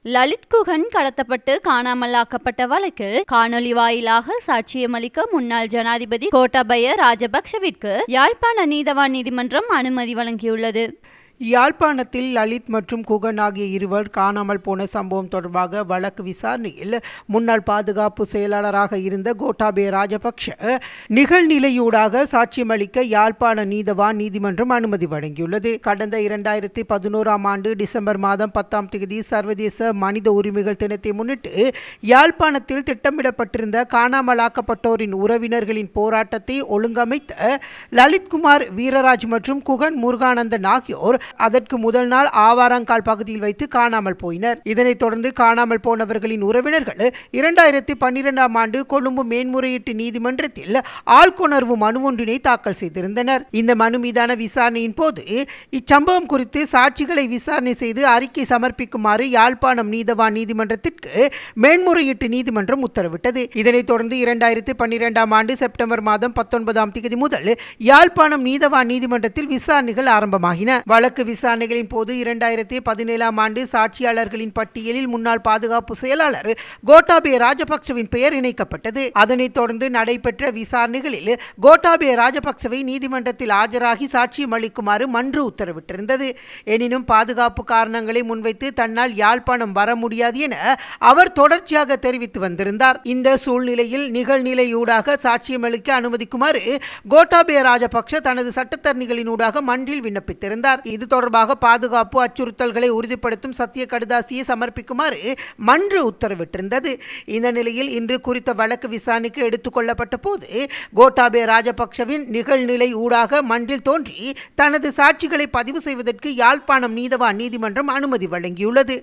லலித் குகன் கடத்தப்பட்டு காணாமலாக்கப்பட்ட வழக்கில் காணொலி வாயிலாக சாட்சியமளிக்க முன்னாள் ஜனாதிபதி கோட்டாபய ராஜபக்ஷவிற்கு யாழ்ப்பாண நீதவான் நீதிமன்றம் அனுமதி வழங்கியுள்ளது. யாழ்ப்பாணத்தில் லலித் மற்றும் குகன் ஆகிய இருவர் காணாமல் போன சம்பவம் தொடர்பாக வழக்கு விசாரணையில் முன்னாள் பாதுகாப்பு செயலாளராக இருந்த கோட்டாபய ராஜபக்ஷ நிகழ்நிலையூடாக சாட்சியமளிக்க யாழ்ப்பாண நீதவான் நீதிமன்றம் அனுமதி வழங்கியுள்ளது. கடந்த 2011 ஆண்டு டிசம்பர் மாதம் 10 சர்வதேச மனித உரிமைகள் தினத்தை முன்னிட்டு யாழ்ப்பாணத்தில் திட்டமிடப்பட்டிருந்த காணாமலாக்கப்பட்டோரின் உறவினர்களின் போராட்டத்தை ஒழுங்கமைத்த லலித்குமார் வீரராஜ் மற்றும் குகன் முருகானந்தன் ஆகியோர் அதற்கு முதல் நாள் ஆவாரங்கால் பகுதியில் வைத்து காணாமல் போயினர். இதனைத் தொடர்ந்து காணாமல் போனவர்களின் உறவினர்கள் 2012 ஆண்டு கொழும்பு மேன்முறையீட்டு நீதிமன்றத்தில் ஆள்கொணர்வு மனு ஒன்றினை தாக்கல் செய்திருந்தனர். இந்த மனு மீதான விசாரணையின் போது இச்சம்பவம் குறித்து சாட்சிகளை விசாரணை செய்து அறிக்கை சமர்ப்பிக்குமாறு யாழ்ப்பாணம் நீதவான் நீதிமன்றத்திற்கு மேன்முறையீட்டு நீதிமன்றம் உத்தரவிட்டது. இதனைத் தொடர்ந்து 2012 ஆண்டு செப்டம்பர் மாதம் 19 முதல் யாழ்ப்பாணம் நீதவான் நீதிமன்றத்தில் விசாரணைகள் ஆரம்பமாகின. வழக்கு விசாரணைகளின் போது 2017 ஆண்டு சாட்சியாளர்களின் பட்டியலில் முன்னாள் பாதுகாப்பு செயலாளர் கோட்டாபய ராஜபக்ஷவின் பெயர் இணைக்கப்பட்டது. அதனைத் தொடர்ந்து நடைபெற்ற விசாரணைகளில் கோட்டாபய ராஜபக்ஷவை நீதிமன்றத்தில் ஆஜராகி சாட்சியம் அளிக்குமாறு மன்று உத்தரவிட்டிருந்தது. எனினும் பாதுகாப்பு காரணங்களை முன்வைத்து தன்னால் யாழ்ப்பாணம் வர முடியாது என அவர் தொடர்ச்சியாக தெரிவித்து வந்திருந்தார். இந்த சூழ்நிலையில் நிகழ்நிலையூடாக சாட்சியமளிக்க அனுமதிக்குமாறு கோட்டாபய ராஜபக்ஷ தனது சட்டத்தரணிகளினூடாக மன்றில் விண்ணப்பித்திருந்தார். இது தொடர்பாக பாதுகாப்பு அச்சுறுத்தல்களை உறுதிப்படுத்தும் சத்திய கடிதாசியை சமர்ப்பிக்குமாறு மன்று உத்தரவிட்டிருந்தது. இந்த நிலையில் இன்று குறித்த வழக்கு விசாரணைக்கு எடுத்துக் கொள்ளப்பட்ட போது கோட்டாபய ராஜபக்ஷவின் நிகழ்நிலை ஊடாக மன்றில் தோன்றி தனது சாட்சிகளை பதிவு செய்வதற்கு யாழ்ப்பாணம் நீதவான் நீதிமன்றம் அனுமதி வழங்கியுள்ளது.